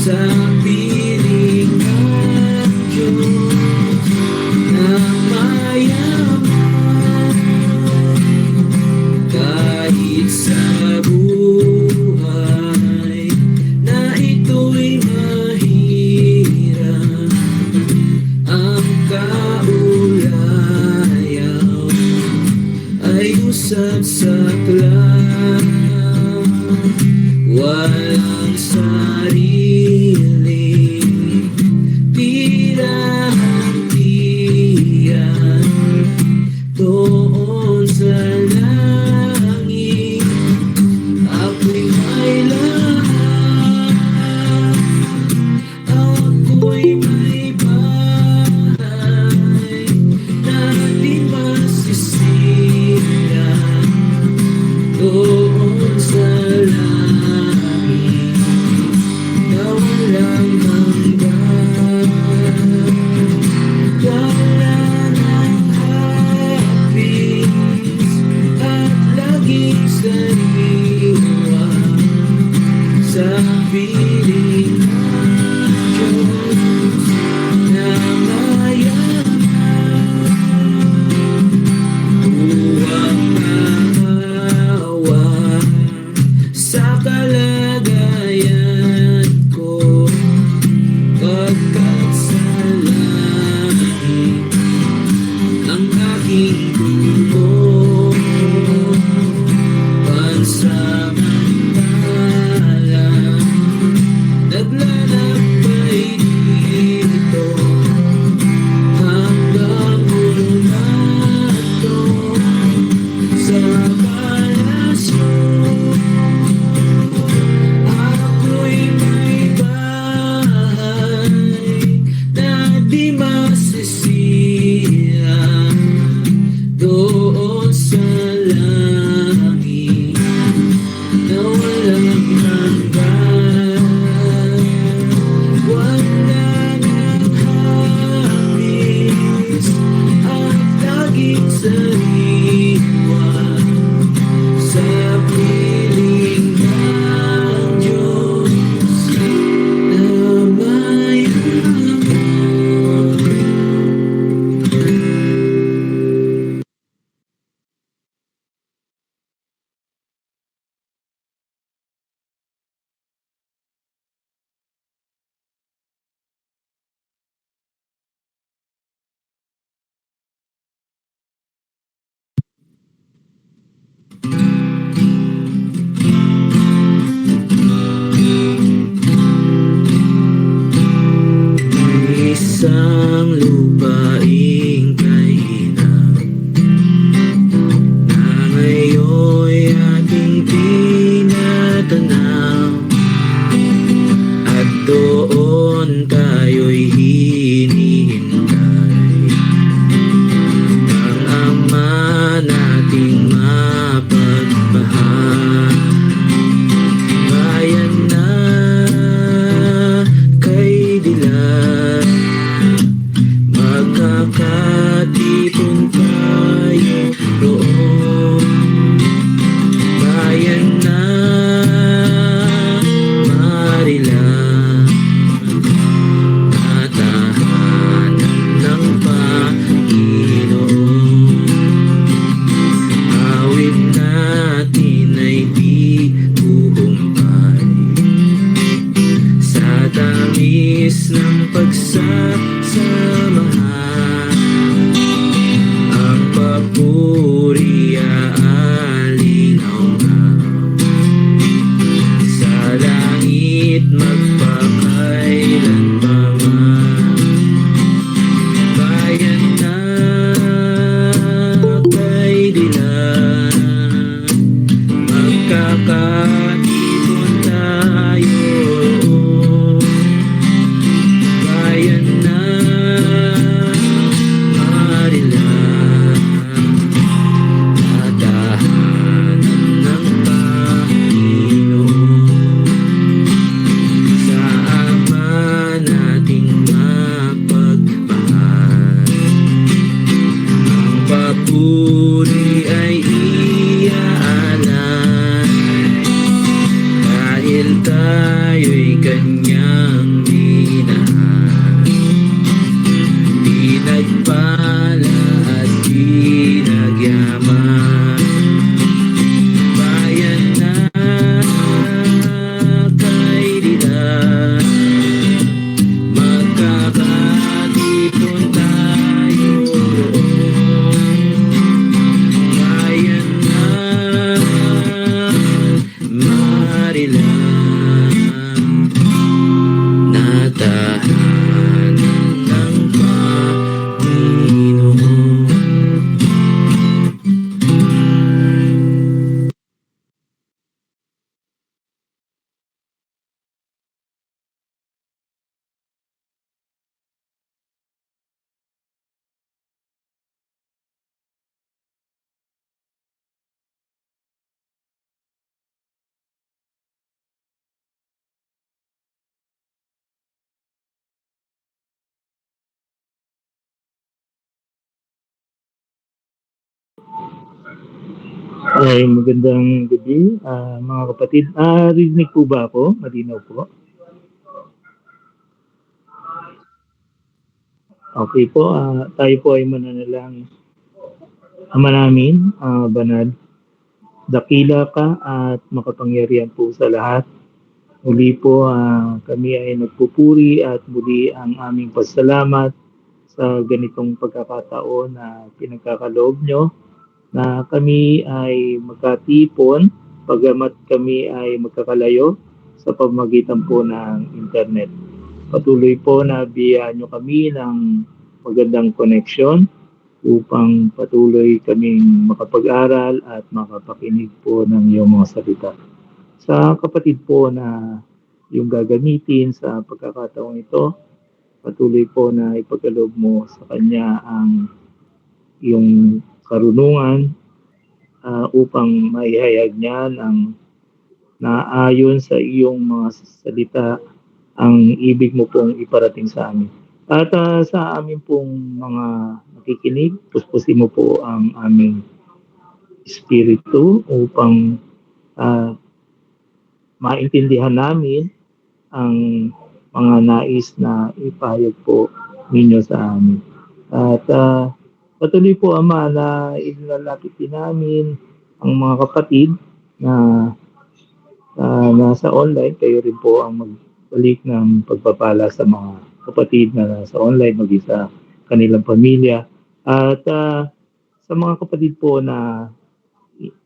sa piling ng Diyos na mayaman. Kahit sa buhay na ito'y mahirap, ang kaulayaw ay usap sa lang. Walang sarili, pinahatian doon sa langit. Ako'y may lahat, ako'y may bahay na di masisira doon sa langit. Walang hanggan, wala ng hapis at laging sariwa sa piling ng Diyos na mayaman. Huwag maawa sa kalagayan ko, pagkat sa langit ang aking dugo. Pansamantala naglalakbay dito hanggang humato sa palasyo. Ako'y may bahay na di masisira doon sa langit na walang hanggan. Wala ng hapis at laging sariwa sa piling ng Diyos na mayaman. Isang lupaing kahinang na ngayon'y ating tinatanaw, at doon tayo'y hinihintay ang Ama nating mapagmahal. Bayan na kay dilag, magkakatipon tayo roon. Bayan na marilang na tahanan ng Panginoon. Awit natin ay di huhumpay sa tamis ng pagsasamahan. Ang papuri aalinaw-naw sa langit magpakailanman. Bayan na kay dilag, magkakatipon tayo. Bayan na marilang na tahanan ng Panginoon. Sa tayo'y kanyang minahal. Pinagpala at pinagyaman, bayan na kay dilan. Magkakatipon tayo roon, bayan na marilang, natahanan ng Panginoon. Ay, magandang gabi, mga kapatid. Rinig po ba ako? Malinaw po? Okay po, tayo po ay mananalangin. Ama namin, banal, dakila ka at makapangyarihan po sa lahat. Muli po, kami ay nagpupuri at muli ang aming pasalamat sa ganitong pagkakataon na pinagkakaloob nyo na kami ay magkatipon pagamat kami ay magkakalayo sa pamamagitan po ng internet. Patuloy po na biyayaan nyo kami ng magandang connection upang patuloy kaming makapag-aral at makapakinig po ng iyong mga salita. Sa kapatid po na yung gagamitin sa pagkakataong ito, patuloy po na ipagkaloob mo sa kanya ang iyong karunungan upang maihayag niya ng naayon sa iyong mga salita ang ibig mo pong iparating sa amin. At sa amin pong mga nakikinig, puspusin mo po ang aming espiritu upang maintindihan namin ang mga nais na ipahayag po ninyo sa amin. At patuloy po, Ama, na ilalapit din namin ang mga kapatid na nasa online. Kayo rin po ang magbalik ng pagpapala sa mga kapatid na nasa online, maging sa kanilang pamilya. At sa mga kapatid po na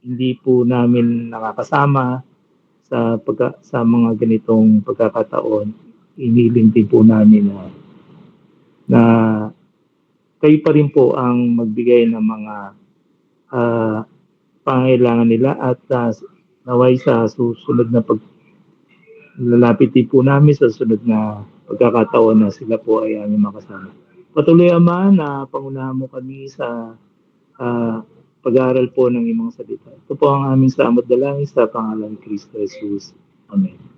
hindi po namin nakakasama sa mga ganitong pagkakataon, iniling din po namin na kayo pa rin po ang magbigay ng mga pangailangan nila at naway sa susunod na lalapit din po namin sa susunod na pagkakataon na sila po ay aming makasama. Patuloy, Ama, na pangunahan mo kami sa pag-aaral po ng iyong mga salita. Ito po ang aming salamat dalangin sa pangalan ni Kristo Jesus. Amen.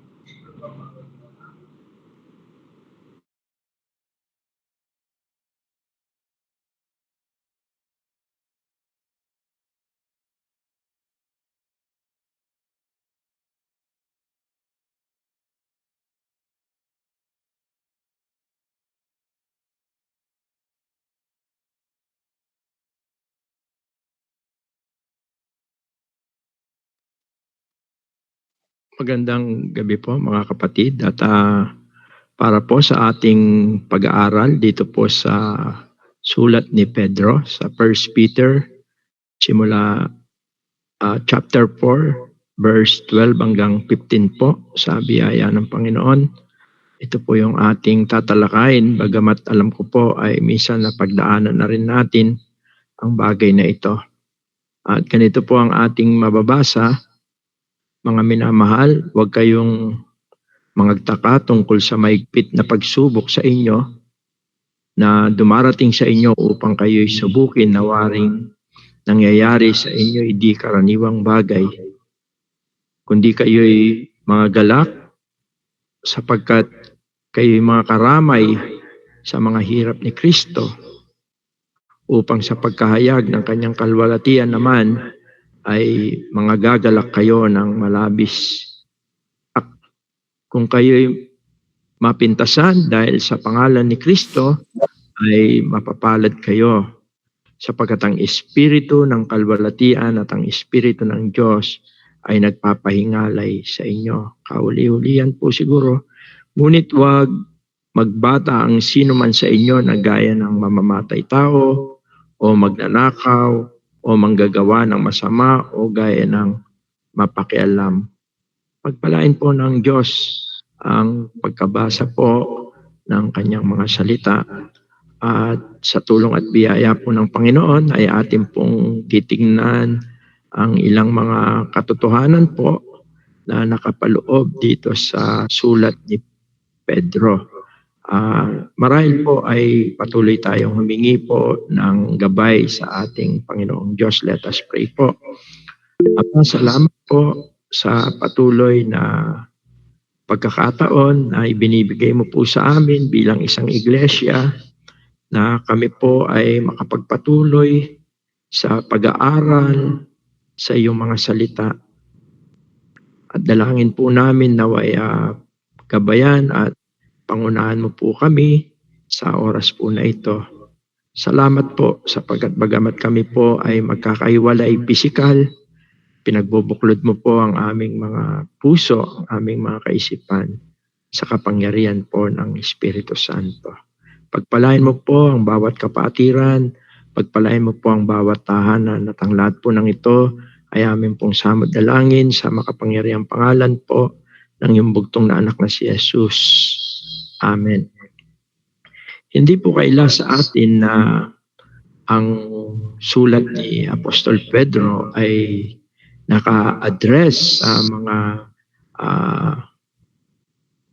Magandang gabi po mga kapatid at para po sa ating pag-aaral dito po sa sulat ni Pedro sa 1 Peter simula chapter 4 verse 12 hanggang 15 po sa biyaya ng Panginoon. Ito po yung ating tatalakayin bagamat alam ko po ay minsan napagdaanan na rin natin ang bagay na ito. At ganito po ang ating mababasa. Mga minamahal, huwag kayong mangagtaka tungkol sa maigpit na pagsubok sa inyo na dumarating sa inyo upang kayo'y subukin na waring nangyayari sa inyo hindi karaniwang bagay, kundi kayo'y mga galak sapagkat kayo'y mga karamay sa mga hirap ni Kristo upang sa pagkahayag ng kanyang kalwalatian naman ay mga gagalak kayo ng malabis. kung kayo'y mapintasan dahil sa pangalan ni Kristo, ay mapapalad kayo, sapagkat ang Espiritu ng kalwalatian at ang Espiritu ng Diyos ay nagpapahingalay sa inyo. Kauli-ulian po siguro, ngunit wag magbata ang sino man sa inyo na gaya ng mamamatay tao, o magnanakaw, o manggagawa ng masama, o gaya ng mapakialam. Pagpalain po ng Diyos ang pagkabasa po ng kanyang mga salita, at sa tulong at biyaya po ng Panginoon ay atin pong titingnan ang ilang mga katotohanan po na nakapaloob dito sa sulat ni Pedro. Marahil po ay patuloy tayong humingi po ng gabay sa ating Panginoong Diyos. Let us pray po. Ama, salamat po sa patuloy na pagkakataon na ibinibigay mo po sa amin bilang isang iglesia, na kami po ay makapagpatuloy sa pag-aaral sa iyong mga salita. At dalangin po namin naway gabayan at pangunahan mo po kami sa oras po na ito. Salamat po sapagkat bagamat kami po ay magkakaiwalay pisikal, pinagbubuklod mo po ang aming mga puso, ang aming mga kaisipan sa kapangyarihan po ng Espiritu Santo. Pagpalain mo po ang bawat kapatiran, pagpalain mo po ang bawat tahanan, at ang lahat po ng ito ay amin pong samod dalangin sa makapangyarihang pangalan po ng iyong bugtong na anak na si Jesus. Amen. Hindi po kaila sa atin na ang sulat ni Apostol Pedro ay naka-address sa mga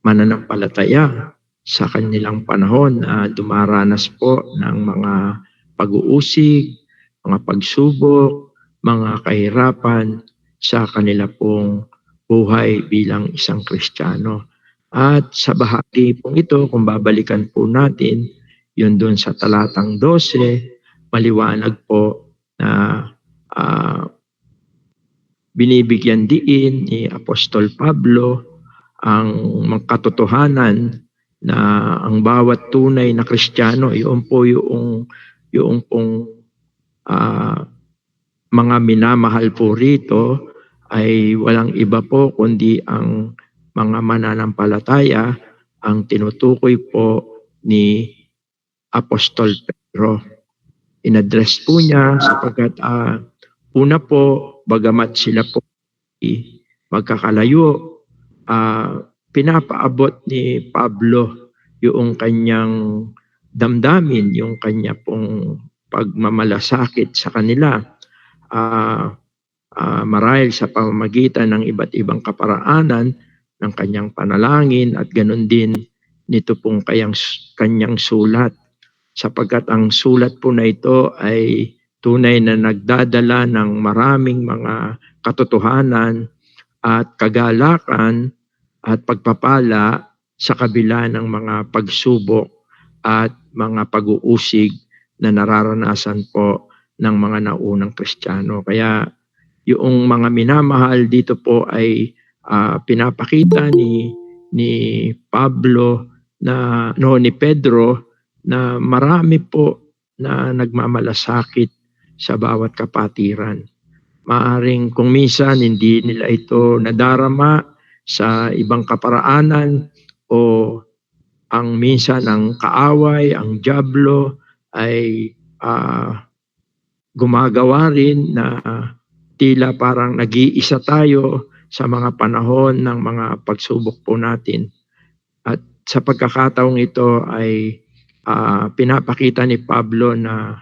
mananampalataya sa kanilang panahon na dumaranas po ng mga pag-uusig, mga pagsubok, mga kahirapan sa kanila pong buhay bilang isang Kristiyano. At sa bahagi pong ito, kung babalikan po natin, yun doon sa talatang 12, maliwanag po na binibigyan diin ni Apostol Pablo ang mga katotohanan na ang bawat tunay na Kristiyano, yun po yung pong mga minamahal po rito ay walang iba po kundi ang mga mananampalataya, ang tinutukoy po ni Apostol Pedro. Inaddress po niya sapagkat una po, bagamat sila po magkakalayo, pinapaabot ni Pablo yung kanyang damdamin, yung kanya pong pagmamalasakit sa kanila, marahil sa pamamagitan ng iba't ibang kaparaanan ng kanyang panalangin, at ganun din nito pong kanyang sulat, sapagkat ang sulat po na ito ay tunay na nagdadala ng maraming mga katotohanan at kagalakan at pagpapala sa kabila ng mga pagsubok at mga pag-uusig na nararanasan po ng mga naunang Kristiyano. Kaya yung mga minamahal dito po ay pinapakita ni Pablo ni Pedro na marami po na nagmamalasakit sa bawat kapatiran. Maaring kung minsan hindi nila ito nadarama sa ibang kaparaanan, o ang minsan ang kaaway, ang dyablo ay gumagawa rin na tila parang nag-iisa tayo sa mga panahon ng mga pagsubok po natin. At sa pagkakataong ito ay pinapakita ni Pablo na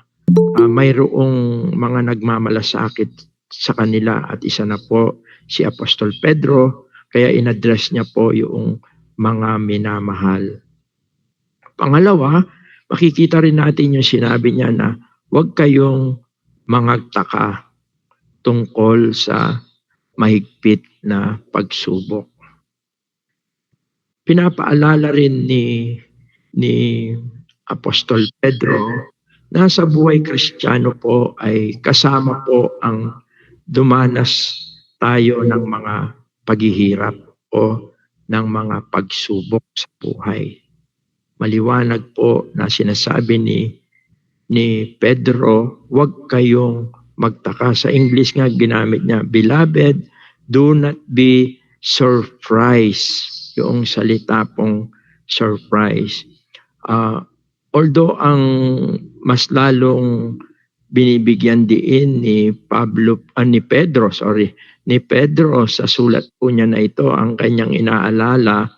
mayroong mga nagmamalasakit sa kanila, at isa na po si Apostol Pedro, kaya inaddress niya po yung mga minamahal. Pangalawa, makikita rin natin yung sinabi niya na huwag kayong mangagtaka tungkol sa mahigpit na pagsubok. Pinapaalala rin ni Apostol Pedro na sa buhay Kristiyano po ay kasama po ang dumanas tayo ng mga paghihirap o ng mga pagsubok sa buhay. Maliwanag po na sinasabi ni Pedro, huwag kayong magtaka. Sa English nga ginamit niya, beloved, do not be surprised. Yung salita pong surprise. Although ang mas lalong binibigyan diin ni Pedro sa sulat po niya na ito, ang kanyang inaalala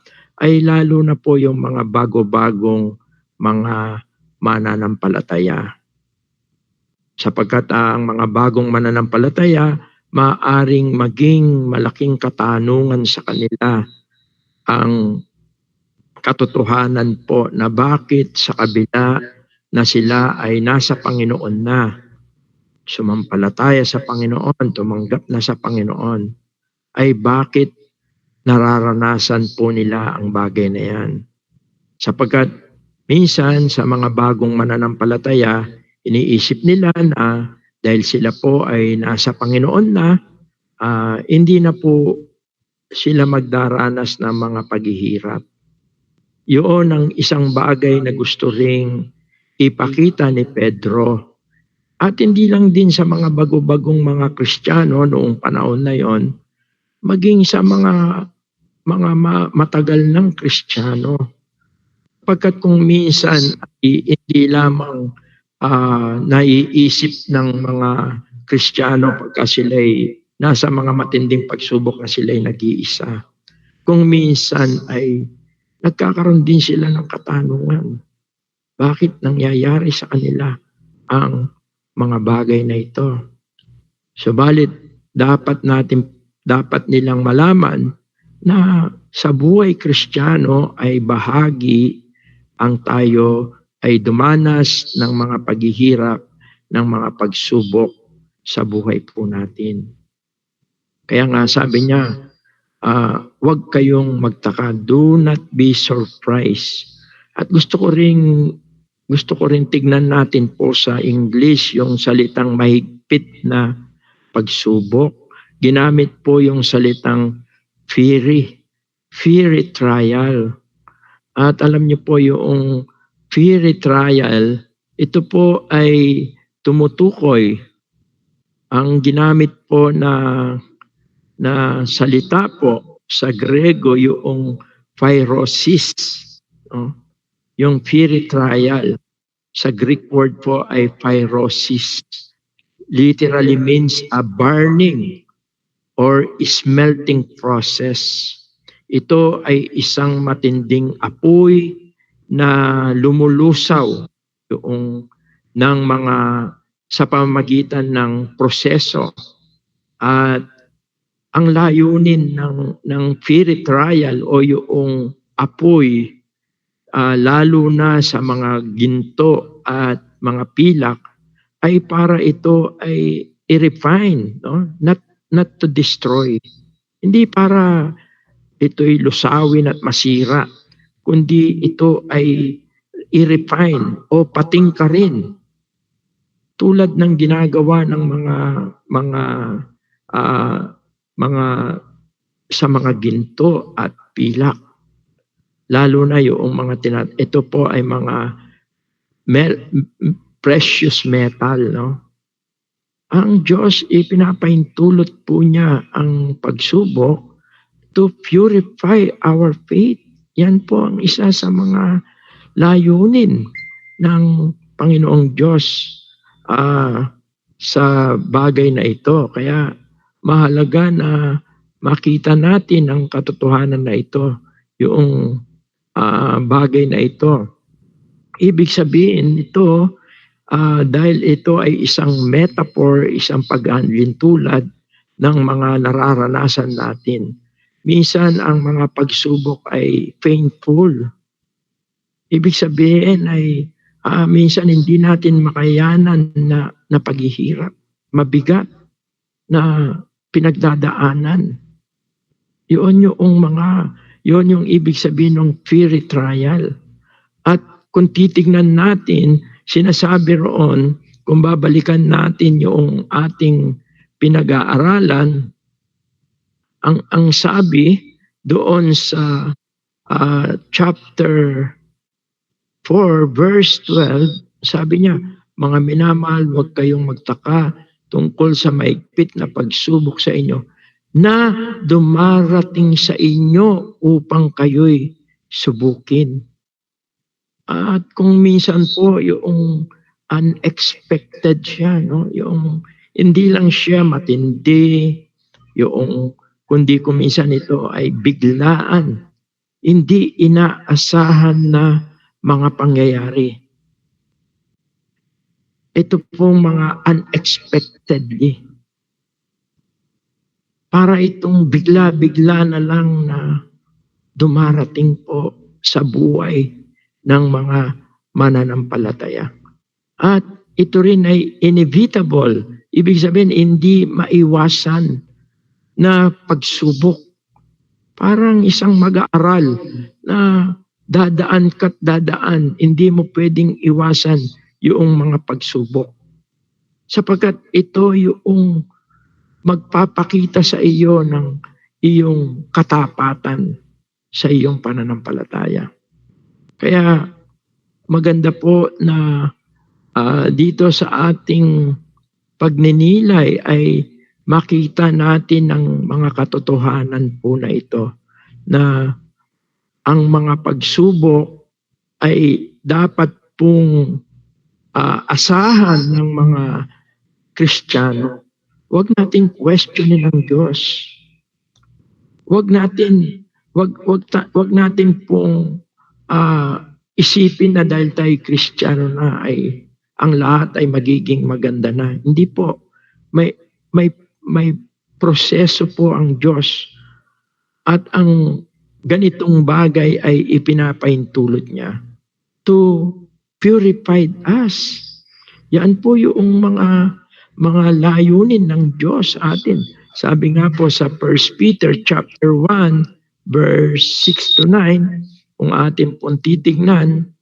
ay lalo na po yung mga bago-bagong mga mananampalataya. Sapagkat ang mga bagong mananampalataya, maaring maging malaking katanungan sa kanila ang katotohanan po na bakit sa kabila na sila ay nasa Panginoon na, sumampalataya sa Panginoon, tumanggap na sa Panginoon, ay bakit nararanasan po nila ang bagay na yan. Sapagkat minsan sa mga bagong mananampalataya, iniisip nila na dahil sila po ay nasa Panginoon na, hindi na po sila magdaranas ng mga paghihirap. Yun ang isang bagay na gusto ring ipakita ni Pedro. At hindi lang din sa mga bago-bagong mga Kristiyano noong panahon na yon, maging sa mga matagal ng Kristiyano. Pagkat kung minsan hindi lamang naiisip ng mga Kristiyano pagka sila'y nasa mga matinding pagsubok na sila'y nag-iisa. Kung minsan ay nagkakaroon din sila ng katanungan. Bakit nangyayari sa kanila ang mga bagay na ito? Subalit dapat nilang malaman na sa buhay Kristiyano ay bahagi ang tayo ay dumanas ng mga paghihirap, ng mga pagsubok sa buhay po natin. Kaya nga sabi niya, huwag kayong magtaka, do not be surprised. At gusto ko rin tignan natin po sa English yung salitang mahigpit na pagsubok. Ginamit po yung salitang fiery trial. At alam niyo po yung fiery trial, ito po ay tumutukoy. Ang ginamit po na salita po sa Grego yung phyrosis. Yung fiery trial, sa Greek word po ay phyrosis. Literally means a burning or smelting process. Ito ay isang matinding apoy na lumulusaw sa pamamagitan ng proseso. At ang layunin ng fiery trial o yung apoy, lalo na sa mga ginto at mga pilak, ay para ito ay i-refine, no? Not to destroy. Hindi para ito'y lusawin at masira, kundi ito ay i-refine o patingkarin. Tulad ng ginagawa ng sa mga ginto at pilak. Lalo na yung mga ito po ay mga precious metal, no? Ang Diyos ipinapahintulot po niya ang pagsubok to purify our faith. Yan po ang isa sa mga layunin ng Panginoong Diyos sa bagay na ito. Kaya mahalaga na makita natin ang katotohanan na ito, yung bagay na ito. Ibig sabihin ito, dahil ito ay isang metaphor, isang pag-alintulad ng mga nararanasan natin. Minsan ang mga pagsubok ay painful. Ibig sabihin ay minsan hindi natin makayanan na paghihirap. Mabigat na pinagdadaanan. Yun yung ibig sabihin ng fiery trial. At kung titignan natin, sinasabi roon, kung babalikan natin yung ating pinag-aaralan, ang sabi doon sa chapter 4 verse 12, sabi niya, mga minamahal, huwag kayong magtaka tungkol sa maigpit na pagsubok sa inyo na dumarating sa inyo upang kayo'y subukin. At kung minsan po yung unexpected siya, no? Yung hindi lang siya matindi, yung kundi kung minsan ito ay biglaan, hindi inaasahan na mga pangyayari. Ito pong mga unexpectedly. Para itong bigla-bigla na lang na dumarating po sa buhay ng mga mananampalataya. At ito rin ay inevitable. Ibig sabihin, hindi maiwasan na pagsubok. Parang isang mag-aaral na dadaan ka't dadaan, hindi mo pwedeng iwasan yung mga pagsubok. Sapagkat ito yung magpapakita sa iyo ng iyong katapatan sa iyong pananampalataya. Kaya maganda po na dito sa ating pagninilay ay makita natin ang mga katotohanan po na ito, na ang mga pagsubok ay dapat pong asahan ng mga Kristiyano. Huwag nating questionin ang Diyos. Huwag natin pong isipin na dahil tayo Kristiyano na ay ang lahat ay magiging maganda na. Hindi po. May proseso po ang Diyos, at ang ganitong bagay ay ipinapaintulot niya to purify us. Yan po yung mga layunin ng Diyos sa atin. Sabi nga po sa 1 Peter chapter 1 verse 6 to 9, kung atin pong titignan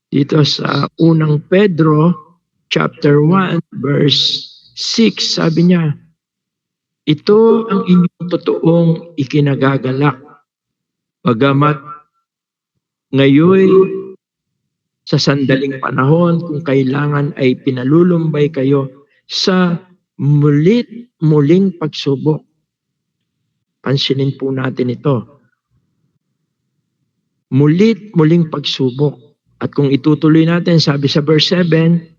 dito sa unang Pedro chapter 1 verse 6, sabi niya, ito ang inyong totoong ikinagagalak, bagamat ngayon sa sandaling panahon kung kailangan ay pinalulumbay kayo sa muling pagsubok. Pansinin po natin ito. Muling pagsubok. At kung itutuloy natin, sabi sa verse 7,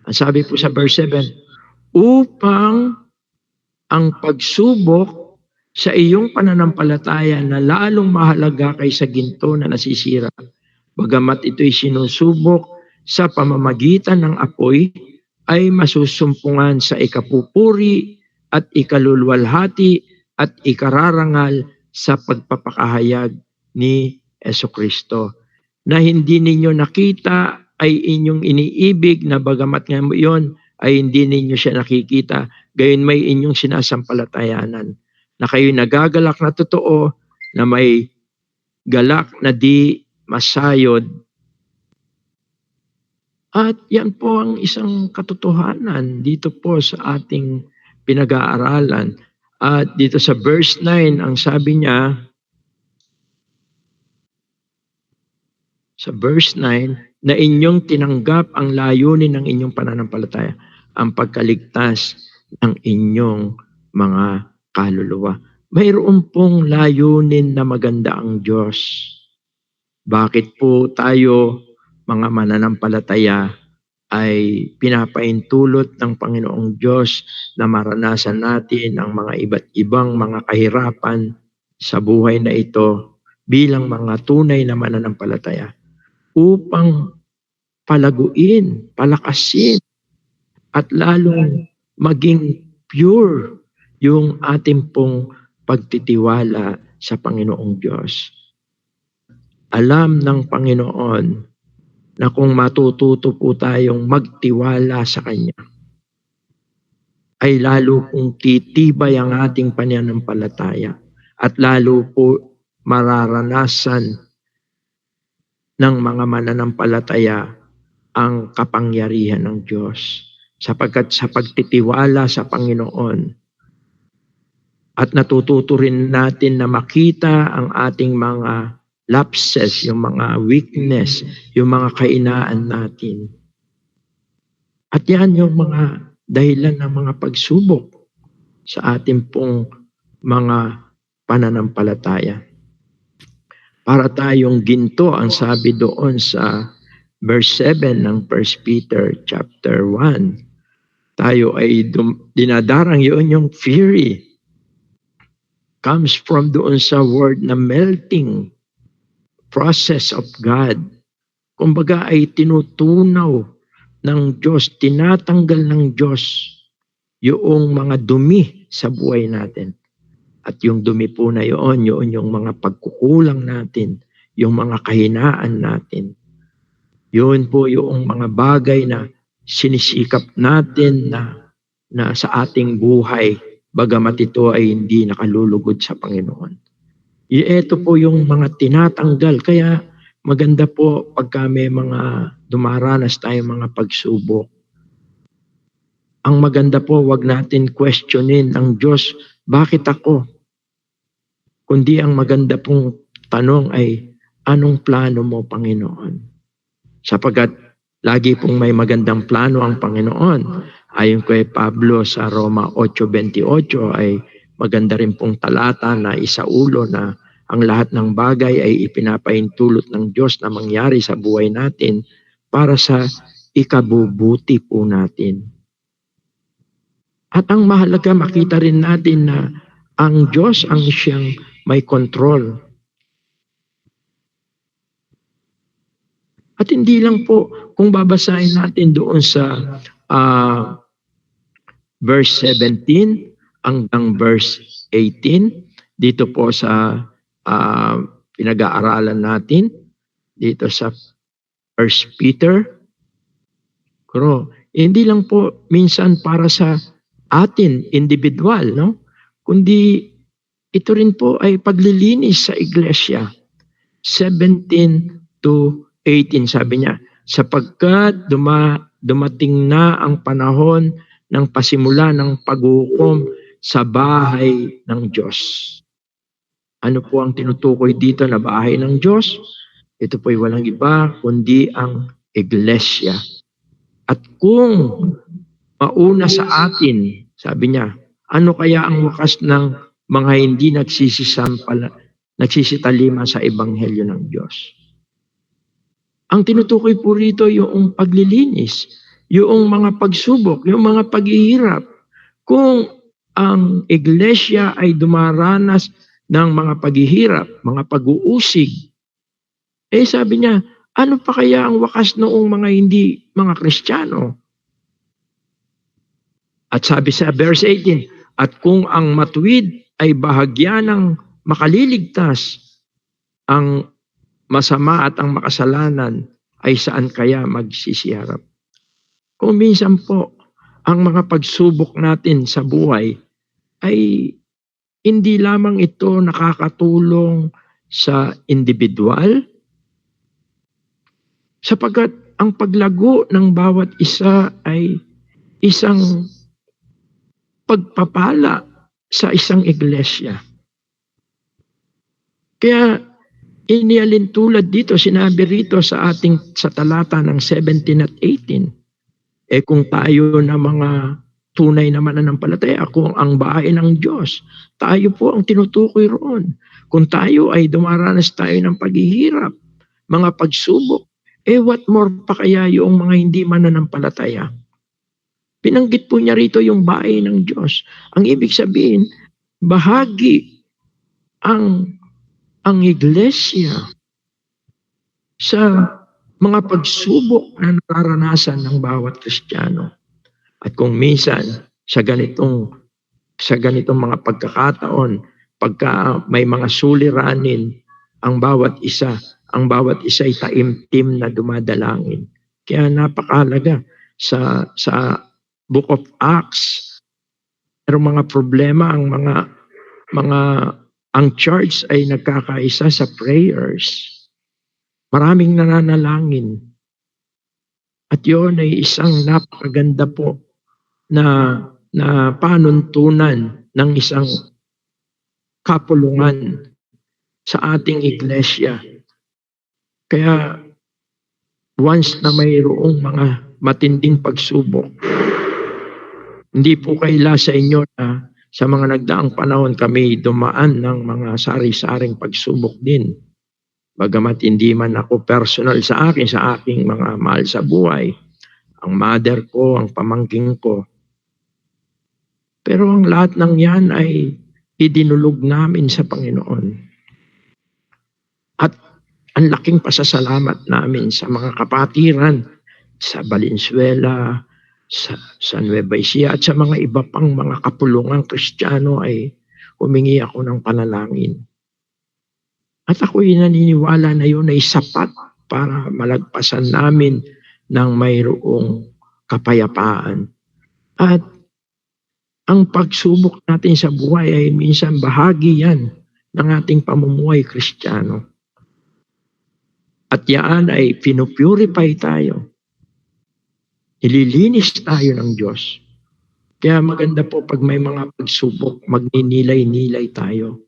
ang sabi po sa verse 7, upang ang pagsubok sa iyong pananampalataya na lalong mahalaga kaysa ginto na nasisira, bagamat ito'y sinusubok sa pamamagitan ng apoy, ay masusumpungan sa ikapupuri at ikalulwalhati at ikararangal sa pagpapakahayag ni Jesucristo, na hindi ninyo nakita ay inyong iniibig, na bagamat ngayon ay hindi ninyo siya nakikita, gayon may inyong sinasampalatayanan, na kayo'y nagagalak na totoo, na may galak na di masayod. At yan po ang isang katotohanan dito po sa ating pinag-aaralan. At dito sa verse 9, ang sabi niya, sa verse 9, na inyong tinanggap ang layunin ng inyong pananampalataya, ang pagkaligtas ng inyong mga kaluluwa. Mayroon pong layunin na maganda ang Diyos. Bakit po tayo, mga mananampalataya, ay pinapaintulot ng Panginoong Diyos na maranasan natin ang mga iba't ibang mga kahirapan sa buhay na ito bilang mga tunay na mananampalataya, upang palaguin, palakasin, at lalong maging pure yung ating pong pagtitiwala sa Panginoong Diyos. Alam ng Panginoon na kung matututo po tayong magtiwala sa Kanya, ay lalo pong titibay ang ating pananampalataya, at lalo po mararanasan ng mga mananampalataya ang kapangyarihan ng Diyos. Sapagkat sa pagtitiwala sa Panginoon, At natututo rin natin na makita ang ating mga lapses, yung mga weakness, yung mga kainaan natin. At yan yung mga dahilan ng mga pagsubok sa ating pong mga pananampalataya. Para tayong ginto, ang sabi doon sa verse 7 ng 1 Peter chapter 1, tayo ay dinadarang yun yung fury. Comes from doon sa word na melting process of God. Kumbaga ay tinutunaw ng Diyos, tinatanggal ng Diyos yung mga dumi sa buhay natin. At yung dumi po na yun yung mga pagkukulang natin, yung mga kahinaan natin. Yun po yung mga bagay na sinisikap natin na sa ating buhay, bagamat ito ay hindi nakalulugod sa Panginoon. Ito po yung mga tinatanggal. Kaya maganda po pagka may mga dumaranas tayong mga pagsubok. Ang maganda po, wag natin questionin ang Diyos, bakit ako? Kundi ang maganda pong tanong ay, anong plano mo, Panginoon? Sapagat lagi pong may magandang plano ang Panginoon. Ayon kay Pablo sa Roma 8:28 ay maganda rin pong talata na isaulo na ang lahat ng bagay ay ipinapaintulot ng Diyos na mangyari sa buhay natin para sa ikabubuti po natin. At ang mahalaga, makita rin natin na ang Diyos ang siyang may control. At hindi lang po, kung babasahin natin doon sa verse 17 hanggang verse 18, dito po sa pinag-aaralan natin, dito sa 1 Peter. Pero hindi lang po minsan para sa atin, individual, no? Kundi ito rin po ay paglilinis sa iglesia. 17 to 18, sabi niya, sapagkat dumating na ang panahon ng pasimula ng paghukom sa bahay ng Diyos. Ano po ang tinutukoy dito na bahay ng Diyos? Ito po ay walang iba kundi ang iglesia. At kung mauna sa atin, sabi niya, ano kaya ang wakas ng mga hindi nagsisitalima sa ebanghelyo ng Diyos? Ang tinutukoy po rito yung paglilinis, yung mga pagsubok, yung mga paghihirap. Kung ang iglesia ay dumaranas ng mga paghihirap, mga pag-uusig, sabi niya, ano pa kaya ang wakas noong mga hindi mga Kristiyano? At sabi sa verse 18, at kung ang matuwid ay bahagya ng makaliligtas, ang masama at ang makasalanan ay saan kaya magsisiharap? Kung minsan po, ang mga pagsubok natin sa buhay ay hindi lamang ito nakakatulong sa individual, sapagkat ang paglago ng bawat isa ay isang pagpapala sa isang iglesia. Kaya inialin tulad dito, sinabi rito sa talata ng 17 at 18, kung tayo na mga tunay na mananampalataya, kung ang bahay ng Diyos, tayo po ang tinutukoy roon. Kung tayo ay dumaranas tayo ng paghihirap, mga pagsubok, what more pa kaya yung mga hindi mananampalataya? Pinanggit po niya rito yung bahay ng Diyos. Ang ibig sabihin, bahagi ang iglesia sa mga pagsubok na nararanasan ng bawat Kristiyano. At kung minsan sa ganitong mga pagkakataon, pagka may mga suliranin, ang bawat isa ay taimtim na dumadalangin. Kaya napakahalaga sa Book of Acts, pero mga problema ang church ay nagkakaisa sa prayers. Maraming nananalangin. At yun ay isang napakaganda po na panuntunan ng isang kapulungan sa ating iglesia. Kaya once na mayroong mga matinding pagsubok, hindi po kaila sa inyo na sa mga nagdaang panahon kami dumaan ng mga sari-saring pagsubok din. Bagamat hindi man ako personal sa aking mga mahal sa buhay, ang mother ko, ang pamangking ko. Pero ang lahat ng yan ay idinulog namin sa Panginoon. At ang laking pasasalamat namin sa mga kapatiran sa Valenzuela, sa Nueva Ecija at sa mga iba pang mga kapulungang Kristiyano ay humingi ako ng panalangin. At ako'y naniniwala na yun ay sapat para malagpasan namin ng mayroong kapayapaan. At ang pagsubok natin sa buhay ay minsan bahagi yan ng ating pamumuhay Kristiyano. At yan ay pinupurify tayo. Ililinis tayo ng Diyos. Kaya maganda po pag may mga pagsubok, magninilay-nilay tayo.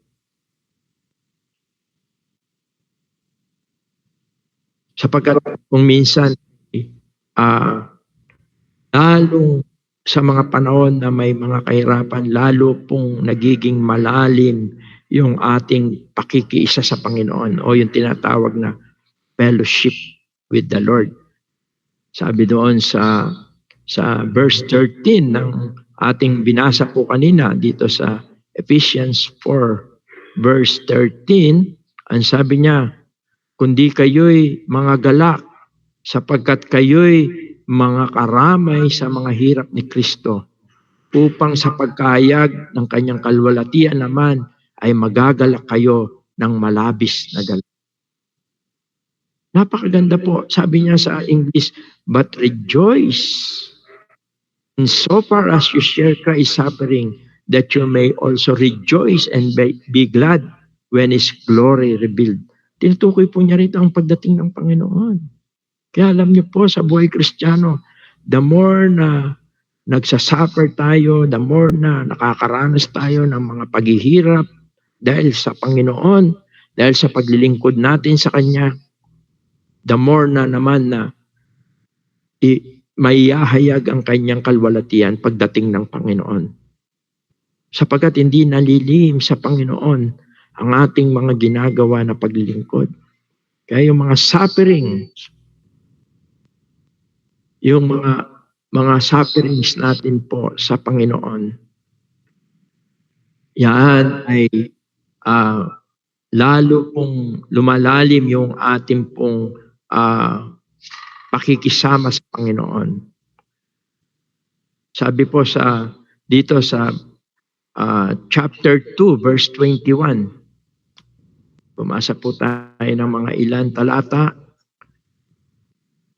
Sapagkat kung minsan, lalong sa mga panahon na may mga kahirapan, lalo pong nagiging malalim yung ating pakikiisa sa Panginoon o yung tinatawag na fellowship with the Lord. Sabi doon sa verse 13 ng ating binasa po kanina dito sa Ephesians 4 verse 13, ang sabi niya, kundi kayo'y mga galak sapagkat kayo'y mga karamay sa mga hirap ni Kristo upang sa pagkahayag ng kanyang kalwalatian naman ay magagalak kayo ng malabis na galak. Napakaganda po. Sabi niya sa English, but rejoice in so far as you share Christ's suffering, that you may also rejoice and be glad when His glory revealed. Tinutukoy po niya rito ang pagdating ng Panginoon. Kaya alam niyo po, sa buhay Kristiyano, the more na nagsasuffer tayo, the more na nakakaranas tayo ng mga paghihirap dahil sa Panginoon, dahil sa paglilingkod natin sa Kanya, the more na naman na maihahayag ang kanyang kalwalatian pagdating ng Panginoon. Sapagkat hindi nalilihim sa Panginoon ang ating mga ginagawa na paglilingkod. Kaya yung mga suffering, yung mga sufferings natin po sa Panginoon, yan ay lalo pong lumalalim yung ating pong pakikisama sa Panginoon. Sabi po dito sa chapter 2 verse 21. Bumasa po tayo ng mga ilan talata.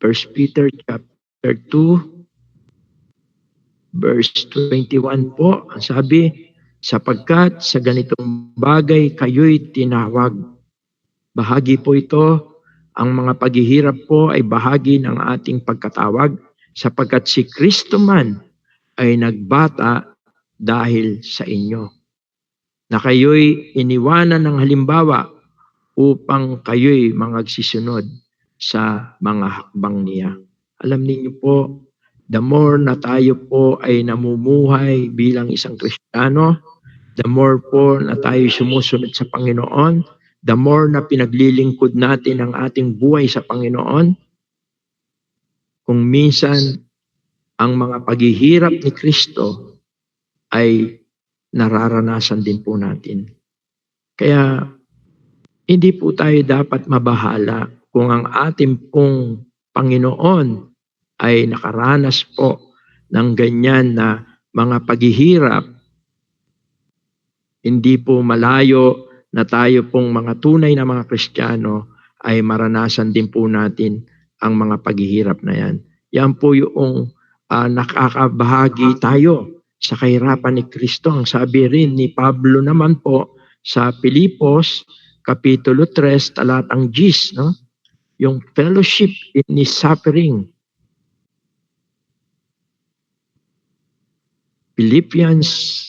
1 Peter chapter 2 verse 21 po. Ang sabi, sapagkat sa ganitong bagay kayo'y tinawag. Bahagi po ito, ang mga paghihirap po ay bahagi ng ating pagkatawag, sapagkat si Kristo man ay nagbata dahil sa inyo, na kayo'y iniwanan ng halimbawa upang kayo'y magsisunod sa mga hakbang niya. Alam niyo po, the more na tayo po ay namumuhay bilang isang Kristiyano, the more po na tayo sumusunod sa Panginoon, the more na pinaglilingkod natin ang ating buhay sa Panginoon, kung minsan ang mga paghihirap ni Kristo ay nararanasan din po natin. Kaya hindi po tayo dapat mabahala kung ang ating pong Panginoon ay nakaranas po ng ganyan na mga paghihirap. Hindi po malayo na tayo pong mga tunay na mga Kristiyano ay maranasan din po natin ang mga paghihirap na yan. Yan po yung nakakabahagi tayo sa kahirapan ni Kristo. Ang sabi rin ni Pablo naman po sa Pilipos, Kapitulo 3, talatang 10, no? Yung fellowship in His suffering. Philippians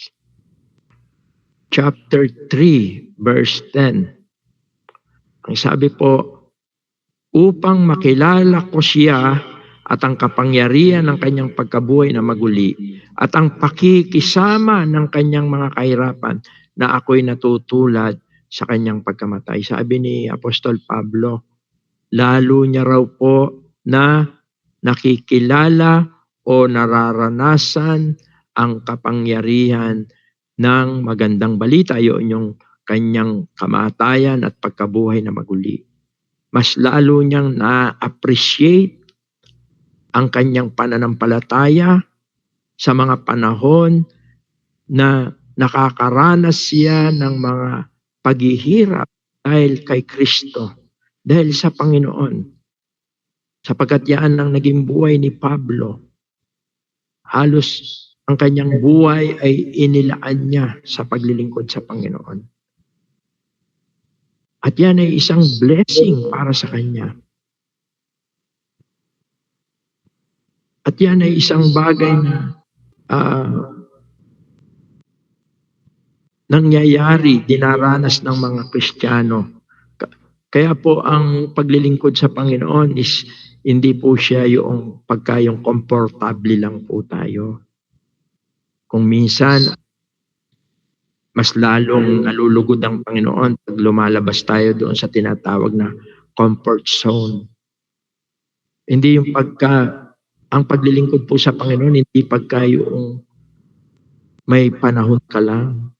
chapter 3, verse 10. Ang sabi po, upang makilala ko siya at ang kapangyarihan ng kanyang pagkabuhay na maguli at ang pakikisama ng kanyang mga kahirapan na ako'y natutulad sa kanyang pagkamatay. Sabi ni Apostol Pablo, lalo niya raw po na nakikilala o nararanasan ang kapangyarihan ng magandang balita, yun yung kanyang kamatayan at pagkabuhay na maguli. Mas lalo niyang na-appreciate ang kanyang pananampalataya sa mga panahon na nakakaranas siya ng mga paghihirap dahil kay Kristo, dahil sa Panginoon. Sapagkat yan ang naging buhay ni Pablo. Halos ang kanyang buhay ay inilaan niya sa paglilingkod sa Panginoon. At yan ay isang blessing para sa kanya. At yan ay isang bagay na nangyayari, dinaranas ng mga Kristiyano. Kaya po ang paglilingkod sa Panginoon is hindi po siya yung pagkayong komportable lang po tayo. Kung minsan, mas lalong nalulugod ang Panginoon pag lumalabas tayo doon sa tinatawag na comfort zone. Hindi yung ang paglilingkod po sa Panginoon, hindi pagka yung may panahon ka lang.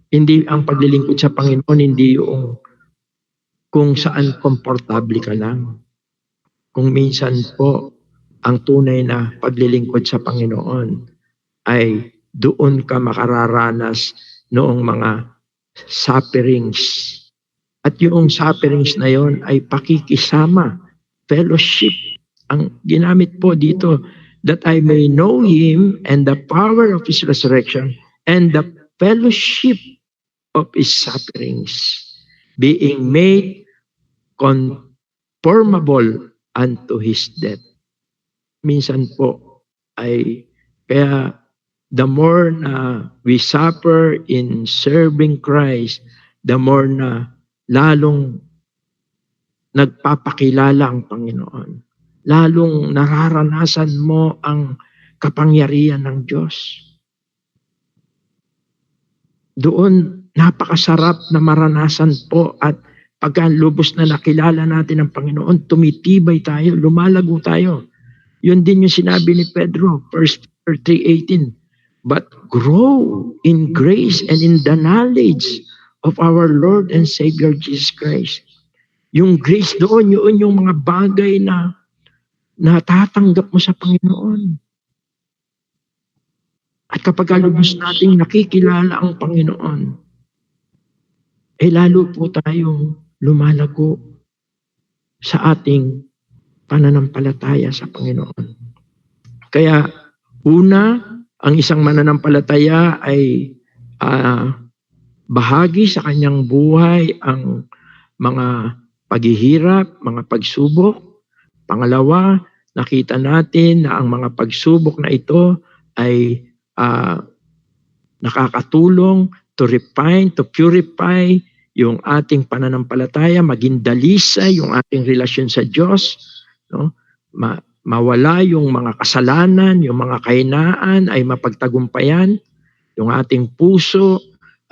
Hindi ang paglilingkod sa Panginoon, hindi yung kung saan komportable ka lang. Kung minsan po, ang tunay na paglilingkod sa Panginoon ay doon ka makararanas noong mga sufferings. At yung sufferings na yon ay pakikisama, fellowship. Ang ginamit po dito, that I may know Him and the power of His resurrection and the fellowship of His sufferings, being made conformable unto His death. Minsan po ay, kaya the more na we suffer in serving Christ, the more na lalong nagpapakilala ang Panginoon. Lalong nararanasan mo ang kapangyarihan ng Diyos. Doon, napakasarap na maranasan po at pagka lubos na nakilala natin ang Panginoon, tumitibay tayo, lumalago tayo. Yun din yung sinabi ni Pedro, 1 Peter 3:18. But grow in grace and in the knowledge of our Lord and Savior Jesus Christ. Yung grace doon, yun yung mga bagay na natatanggap mo sa Panginoon. At kapag lubos nating nakikilala ang Panginoon, eh lalo po tayong lumalago sa ating pananampalataya sa Panginoon. Kaya una, ang isang mananampalataya ay bahagi sa kanyang buhay ang mga paghihirap, mga pagsubok. Pangalawa, nakita natin na ang mga pagsubok na ito ay nakakatulong to refine, to purify yung ating pananampalataya, maging dalisay yung ating relasyon sa Diyos, no? Mawala yung mga kasalanan, yung mga kahinaan ay mapagtagumpayan, yung ating puso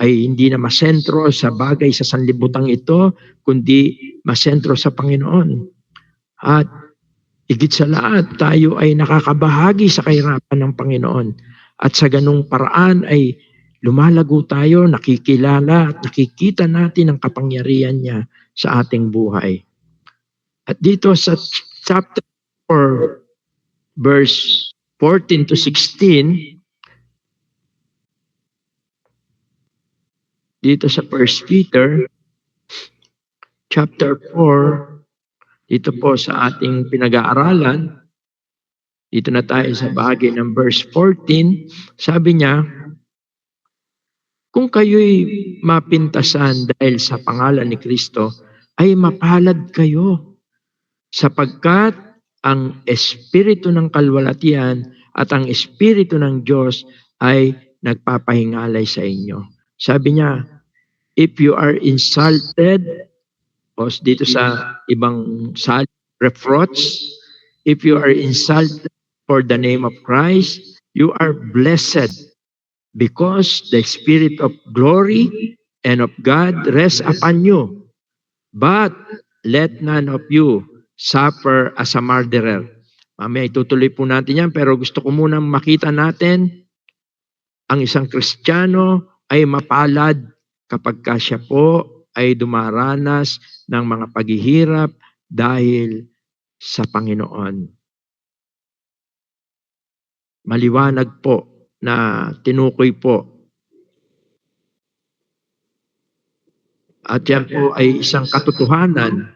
ay hindi na masentro sa bagay sa sanlibutan ito, kundi masentro sa Panginoon. At higit sa lahat, tayo ay nakakabahagi sa kahirapan ng Panginoon. At sa ganung paraan ay lumalago tayo, nakikilala at nakikita natin ang kapangyarihan niya sa ating buhay. At dito sa chapter 4, verse 14 to 16, dito sa 1 Peter, chapter 4, dito po sa ating pinag-aaralan, dito na tayo sa bahagi ng verse 14, sabi niya, kung kayo'y mapintasan dahil sa pangalan ni Kristo, ay mapalad kayo, sapagkat ang Espiritu ng kalwalatian at ang Espiritu ng Diyos ay nagpapahingalay sa inyo. Sabi niya, if you are insulted, o dito sa ibang reproach, if you are insulted for the name of Christ, you are blessed because the Spirit of glory and of God rests upon you. But let none of you suffer as a murderer. Mamaya itutuloy po natin yan, pero gusto ko munang makita natin ang isang Kristiyano ay mapalad kapag siya po ay dumaranas ng mga paghihirap dahil sa Panginoon. Maliwanag po na tinukoy po. At yan po ay isang katotohanan.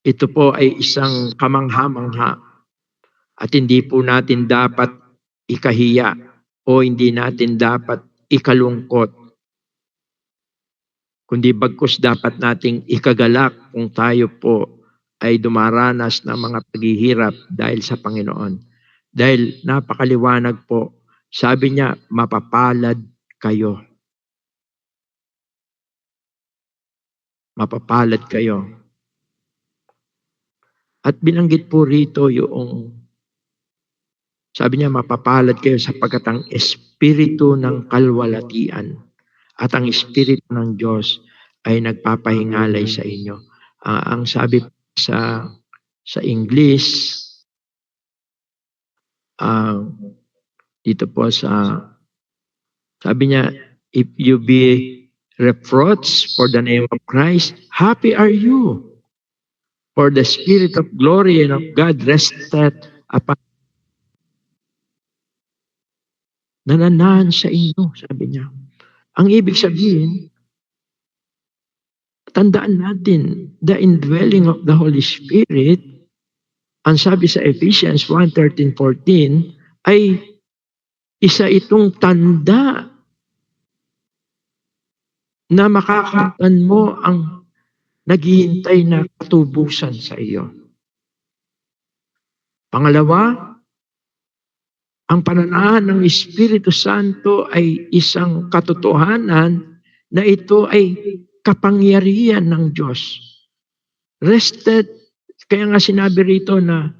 Ito po ay isang kamangha-mangha. At hindi po natin dapat ikahiya o hindi natin dapat ikalungkot. Kundi bagkus dapat nating ikagalak kung tayo po ay dumaranas ng mga paghihirap dahil sa Panginoon. Dahil napakaliwanag po, sabi niya, mapapalad kayo. Mapapalad kayo. At binanggit po rito yung, sabi niya, mapapalad kayo sapagkat ang espiritu ng kalwalatian at ang espiritu ng Diyos ay nagpapahingalay sa inyo. Ang sabi sa English, dito po sabi niya, if you be reproached for the name of Christ, happy are you. For the Spirit of glory and of God rested upon. Nananahan sa inyo, sabi niya. Ang ibig sabihin, tandaan natin, the indwelling of the Holy Spirit, ang sabi sa Ephesians 1:13-14, ay isa itong tanda na makakamtan mo ang naghihintay na katubusan sa iyo. Pangalawa, ang pananahan ng Espiritu Santo ay isang katotohanan na ito ay kapangyarihan ng Diyos. Rested, kaya nga sinabi rito na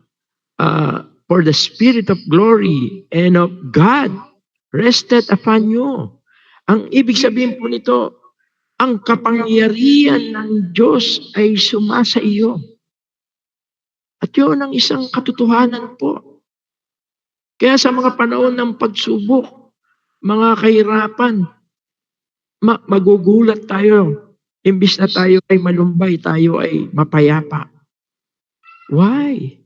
for the Spirit of glory and of God rested upon you. Ang ibig sabihin po nito, ang kapangyarihan ng Diyos ay sumasa iyo. At yun ang isang katotohanan po. Kaya sa mga panahon ng pagsubok, mga kahirapan, magugulat tayo. Imbis na tayo ay malumbay, tayo ay mapayapa. Why?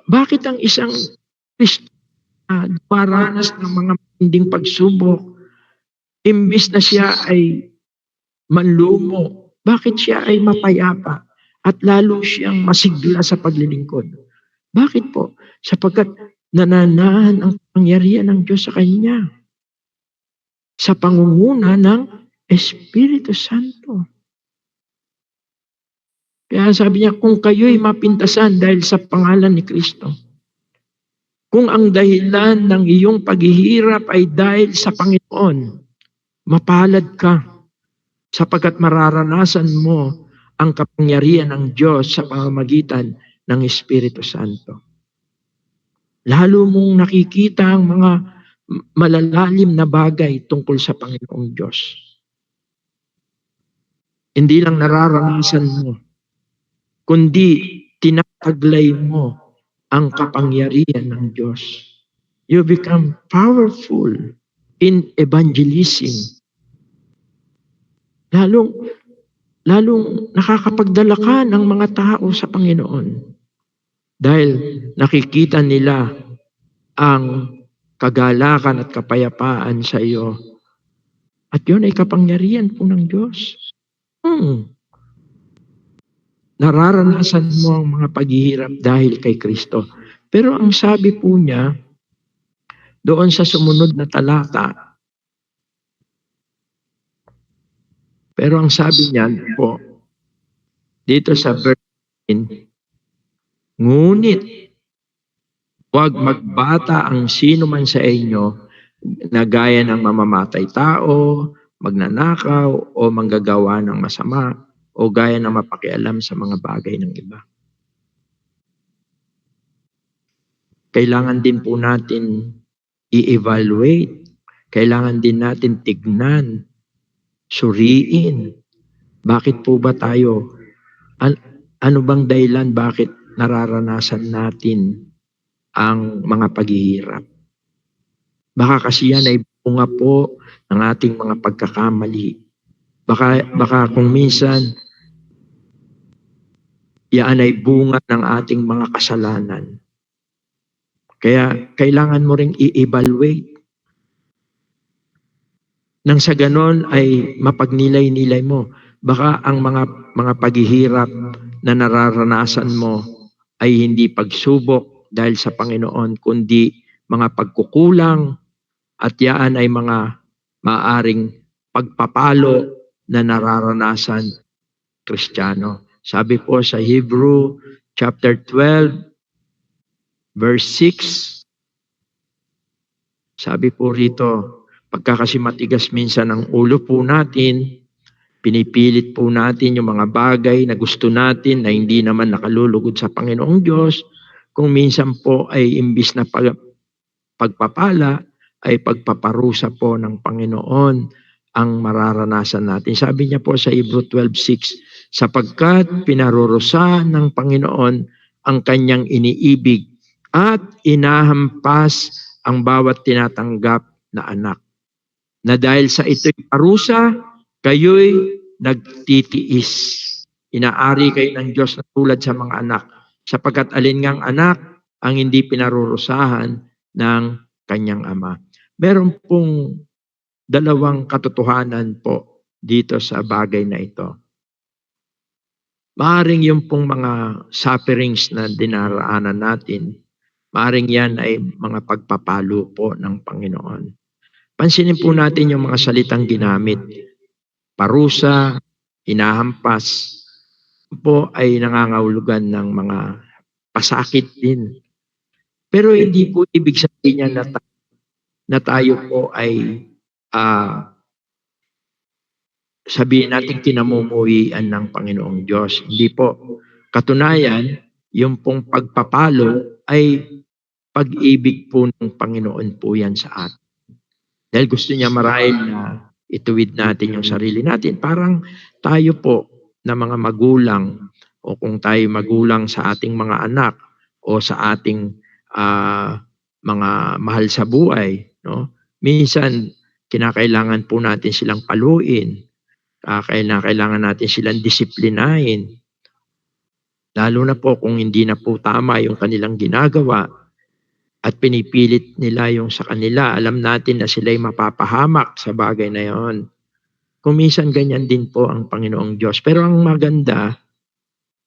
Bakit ang isang Kristo dumaranas ng mga matinding pagsubok, imbis na siya ay manlumo, bakit siya ay mapayapa at lalo siyang masigla sa paglilingkod? Bakit po? Sapagkat nananahan ang pangyarihan ng Diyos sa kanya sa pangunguna ng Espiritu Santo. Kaya sabi niya, kung kayo'y mapintasan dahil sa pangalan ni Kristo, kung ang dahilan ng iyong paghihirap ay dahil sa Panginoon, mapalad ka sapagkat mararanasan mo ang kapangyarihan ng Diyos sa pamamagitan ng Espiritu Santo. Lalo mong nakikita ang mga malalalim na bagay tungkol sa Panginoong Diyos. Hindi lang nararanasan mo, kundi tinataglay mo ang kapangyarihan ng Diyos. You become powerful in evangelism. Lalong nakakapagdala ka ng mga tao sa Panginoon. Dahil nakikita nila ang kagalakan at kapayapaan sa iyo. At yun ay kapangyarihan po ng Diyos. Nararanasan mo ang mga paghihirap dahil kay Kristo. Pero ang sabi po niya, doon sa sumunod na talata, pero ang sabi niya po, dito sa verse 9, ngunit Huwag magbata ang sino man sa inyo na gaya ng mamamatay tao, magnanakaw, o manggagawa ng masama, o gaya ng mapakialam sa mga bagay ng iba. Kailangan din po natin i-evaluate. Kailangan din natin tignan, suriin. Bakit po ba tayo? Ano bang dahilan bakit nararanasan natin ang mga paghihirap? Baka kasi yan ay bunga po ng ating mga pagkakamali. Baka kung minsan, yan ay bunga ng ating mga kasalanan. Kaya kailangan mo ring i-evaluate. Nang sa ganon ay mapagnilay-nilay mo. Baka ang mga paghihirap na nararanasan mo ay hindi pagsubok dahil sa Panginoon, kundi mga pagkukulang, at yaan ay mga maaring pagpapalo na nararanasan Kristiyano. Sabi po sa Hebrew chapter 12 verse 6, sabi po rito, pagka kasi matigas minsan ang ulo po natin, pinipilit po natin yung mga bagay na gusto natin na hindi naman nakalulugod sa Panginoong Diyos, kung minsan po ay imbis na pagpapala, ay pagpaparusa po ng Panginoon ang mararanasan natin. Sabi niya po sa Hebrew 12:6, sapagkat pinarurusahan ng Panginoon ang kanyang iniibig at inahampas ang bawat tinatanggap na anak. Na dahil sa ito'y parusa, kayo'y nagtitiis. Inaari kayo ng Diyos na tulad sa mga anak, sapagkat alingang anak ang hindi pinarurusahan ng kanyang ama. Meron pong dalawang katotohanan po dito sa bagay na ito. Maaring yung pong mga sufferings na dinaraanan natin, maaring yan ay mga pagpapalo po ng Panginoon. Pansinin po natin yung mga salitang ginamit. Parusa, hinahampas, po ay nangangahulugan ng mga pasakit din. Pero hindi po ibig sabihin niya na tayo po ay sabihin natin kinamumuhian ng Panginoong Diyos. Hindi po. Katunayan, yung pong pagpapalo ay pag-ibig po ng Panginoon po yan sa atin. Dahil gusto niya marahil na ituwid natin yung sarili natin. Parang tayo po na mga magulang, o kung tayo magulang sa ating mga anak o sa ating mga mahal sa buhay, no? Minsan, kinakailangan po natin silang paluin. Kailangan natin silang disiplinahin. Lalo na po kung hindi na po tama yung kanilang ginagawa at pinipilit nila yung sa kanila. Alam natin na sila'y mapapahamak sa bagay na yon. Kung minsan ganyan din po ang Panginoong Diyos. Pero ang maganda,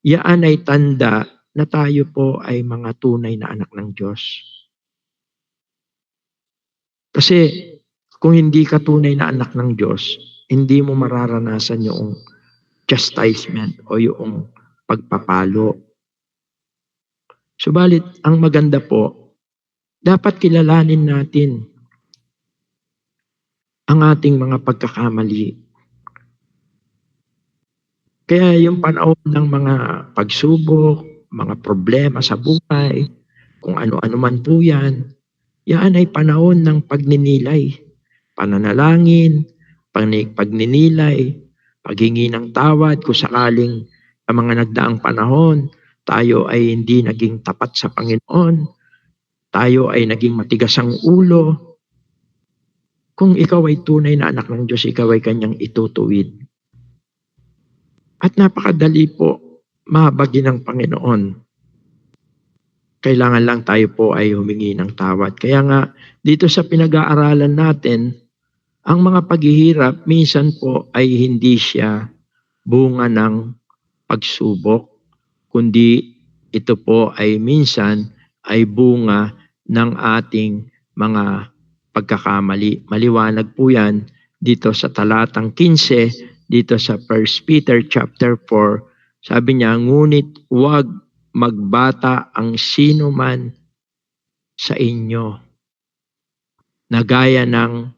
yaan ay tanda na tayo po ay mga tunay na anak ng Diyos. Kasi kung hindi ka tunay na anak ng Diyos, hindi mo mararanasan yung chastisement o yung pagpapalo. Subalit, ang maganda po, dapat kilalanin natin ang ating mga pagkakamali. Kaya yung panahon ng mga pagsubok, mga problema sa buhay, kung ano-ano man po yan, yan ay panahon ng pagninilay, pananalangin, pagninilay, paghingi ng tawad kung sakaling sa mga nagdaang panahon, tayo ay hindi naging tapat sa Panginoon, tayo ay naging matigas ang ulo. Kung ikaw ay tunay na anak ng Diyos, ikaw ay kanyang itutuwid. At napakadali po mahabagin ng Panginoon. Kailangan lang tayo po ay humingi ng tawad. Kaya nga, dito sa pinag-aaralan natin, ang mga paghihirap, minsan po ay hindi siya bunga ng pagsubok, kundi ito po ay minsan ay bunga ng ating mga pagkakamali. Maliwanag po yan dito sa talatang 15, dito sa 1 Peter chapter 4. Sabi niya, ngunit huwag magbata ang sino man sa inyo na gaya ng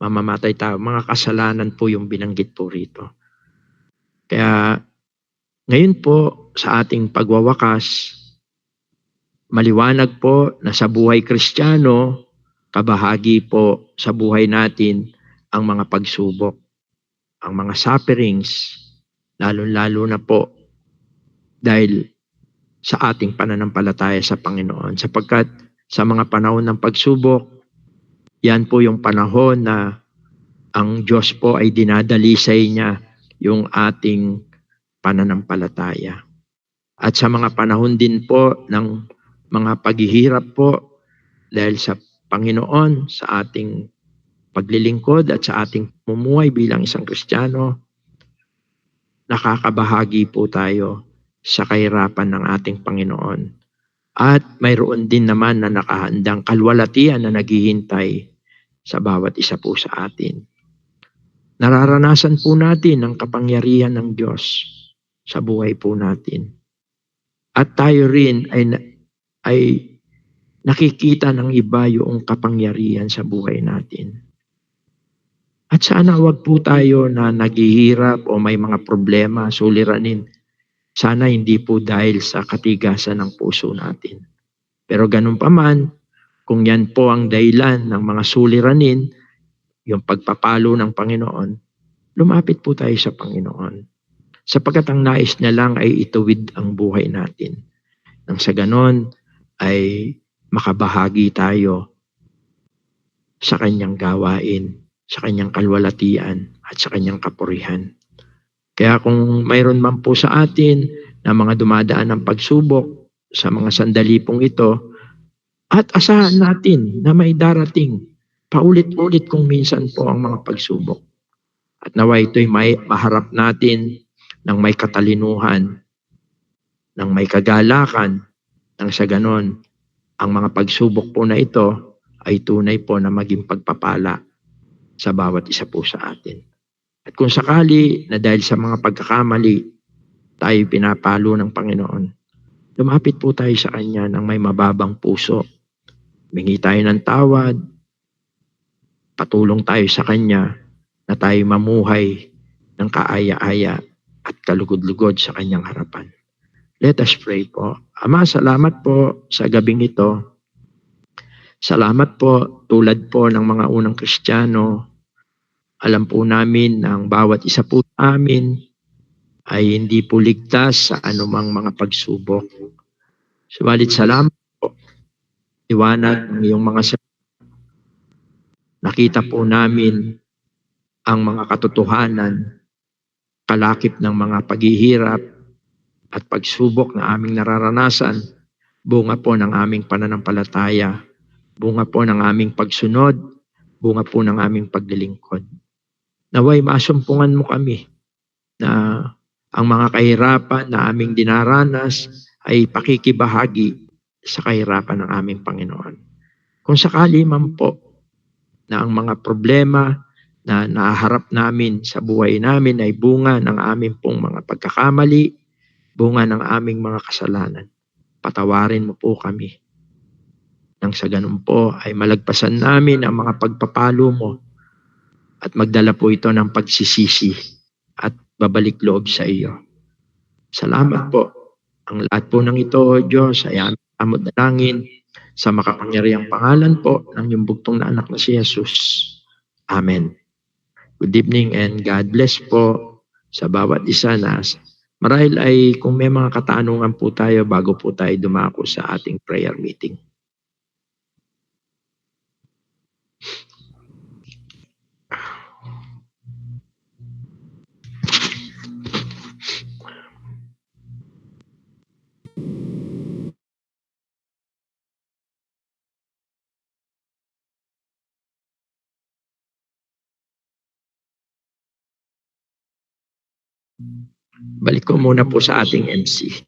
mamamatay tayo. Mga kasalanan po yung binanggit po rito. Kaya ngayon po sa ating pagwawakas, maliwanag po na sa buhay Kristiyano, kabahagi po sa buhay natin ang mga pagsubok, ang mga sufferings, lalo-lalo na po dahil sa ating pananampalataya sa Panginoon. Sapagkat sa mga panahon ng pagsubok, yan po yung panahon na ang Diyos po ay dinadalisay niya yung ating pananampalataya. At sa mga panahon din po ng mga paghihirap po dahil sa Panginoon, sa ating paglilingkod at sa ating mumuhay bilang isang Kristiyano, nakakabahagi po tayo sa kahirapan ng ating Panginoon. At mayroon din naman na nakahandang kalwalatian na naghihintay sa bawat isa po sa atin. Nararanasan po natin ang kapangyarihan ng Diyos sa buhay po natin. At tayo rin ay nakikita ng iba yung kapangyarihan sa buhay natin. At sana wag po tayo na naghihirap o may mga problema, suliranin. Sana hindi po dahil sa katigasan ng puso natin. Pero ganun pa man, kung yan po ang dahilan ng mga suliranin, yung pagpapalo ng Panginoon, lumapit po tayo sa Panginoon. Sapagkat ang nais niya lang ay ituwid ang buhay natin. Nang sa ganon ay makabahagi tayo sa kanyang gawain, sa kanyang kalwalatian, at sa kanyang kapurihan. Kaya kung mayroon man po sa atin na mga dumadaan ng pagsubok sa mga sandali pong ito, at asahan natin na may darating paulit-ulit kung minsan po ang mga pagsubok. At nawa ito'y maharap natin ng may katalinuhan, ng may kagalakan, nang sa ganon, ang mga pagsubok po na ito ay tunay po na maging pagpapala sa bawat isa po sa atin. At kung sakali na dahil sa mga pagkakamali tayo pinapalo ng Panginoon, lumapit po tayo sa Kanya ng may mababang puso. Humingi tayo ng tawad, patulong tayo sa Kanya na tayo mamuhay ng kaaya-aya at kalugod-lugod sa Kanyang harapan. Let us pray po. Ama, salamat po sa gabing ito. Salamat po, tulad po ng mga unang Kristiyano, alam po namin na ang bawat isa po amin ay hindi po ligtas sa anumang mga pagsubok. Subalit salamat po, liwanag ng iyong mga salita. Nakita po namin ang mga katotohanan, kalakip ng mga paghihirap at pagsubok na aming nararanasan, bunga po ng aming pananampalataya, bunga po ng aming pagsunod, bunga po ng aming paglilingkod. Naway masumpungan mo kami na ang mga kahirapan na aming dinaranas ay pakikibahagi sa kahirapan ng aming Panginoon. Kung sakali man po na ang mga problema na naharap namin sa buhay namin ay bunga ng aming pong mga pagkakamali, bunga ng aming mga kasalanan, patawarin mo po kami. Nang sa ganun po ay malagpasan namin ang mga pagpapalo mo at magdala po ito ng pagsisisi at babalik loob sa iyo. Salamat po. Ang lahat po ng ito, O Diyos, ay aming amod na langin sa makapangyarihang pangalan po ng iyong bugtong na anak na si Jesus. Amen. Good evening and God bless po sa bawat isa na marahil ay kung may mga katanungan po tayo bago po tayo dumako sa ating prayer meeting. Balik ko muna po sa ating MC.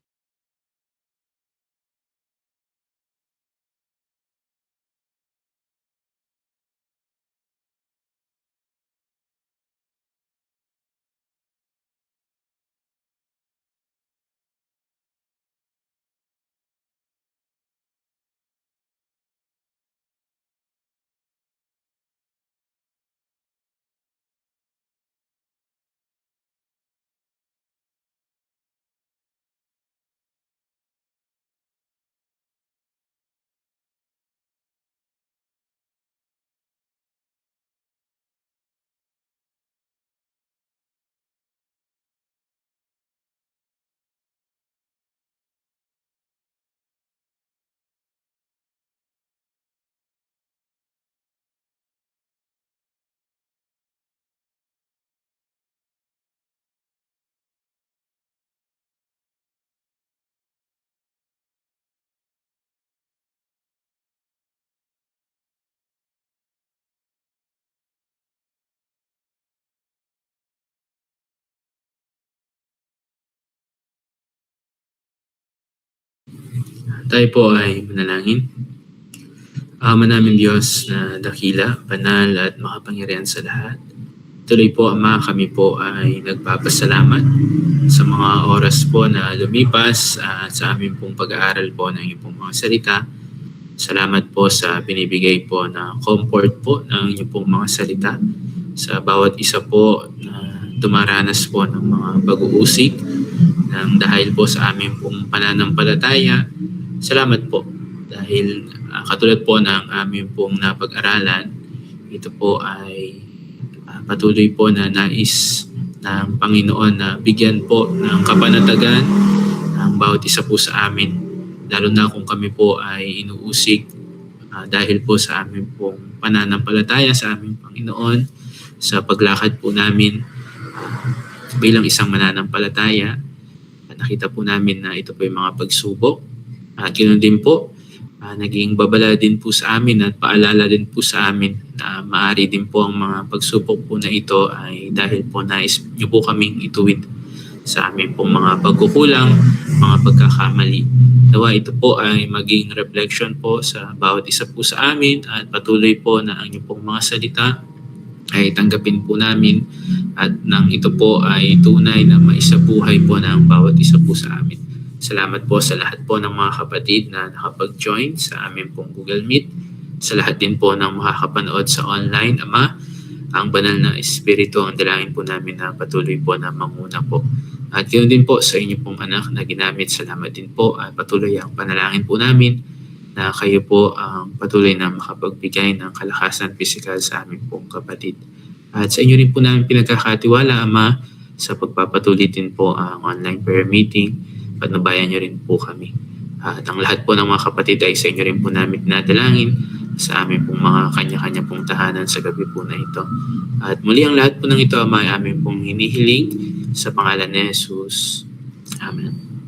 Tayo po ay manalangin. Ama namin Diyos na dakila, banal at makapangyarihan sa lahat. Tuloy po Ama, kami po ay nagpapasalamat sa mga oras po na lumipas at sa aming pong pag-aaral po ng iyong pong mga salita. Salamat po sa binibigay po na comfort po ng iyong pong mga salita sa bawat isa po na dumaranas po ng mga pag-uusig ng dahil po sa aming pong pananampalataya. Salamat po dahil katulad po ng aming pong napag-aralan, ito po ay patuloy po na nais ng Panginoon na bigyan po ng kapanatagan ang bawat isa po sa amin, lalo na kung kami po ay inuusig dahil po sa aming pong pananampalataya sa aming Panginoon, sa paglakad po namin bilang isang mananampalataya. Nakita po namin na ito po yung mga pagsubok. Ganoon din po, naging babala din po sa amin at paalala din po sa amin na maaari din po ang mga pagsubok po na ito ay dahil po nais niyo po kaming ituwid sa amin pong mga pagkukulang, mga pagkakamali. Nawa ito po ay maging reflection po sa bawat isa po sa amin at patuloy po na ang inyong pong mga salita ay tanggapin po namin at nang ito po ay tunay na maisabuhay po ng bawat isa po sa amin. Salamat po sa lahat po ng mga kapatid na nakapag-join sa amin pong Google Meet. Sa lahat din po ng makakapanood sa online, Ama, ang banal na Espiritu, ang dalangin po namin na patuloy po na manguna po. At yun din po sa inyo pong anak na ginamit. Salamat din po at patuloy ang panalangin po namin na kayo po ang patuloy na makapagbigay ng kalakasan pisikal sa aming pong kapatid. At sa inyo rin po namin pinagkakatiwala, Ama, sa pagpapatuloy din po ang online prayer meeting. Patnubayan nyo rin po kami. At ang lahat po ng mga kapatid ay sa inyo rin po namin dinadalangin sa amin pong mga kanya-kanya pong tahanan sa gabi po na ito. At muli ang lahat po ng ito, Ama, ay amin pong hinihiling sa pangalan ni Jesus. Amen.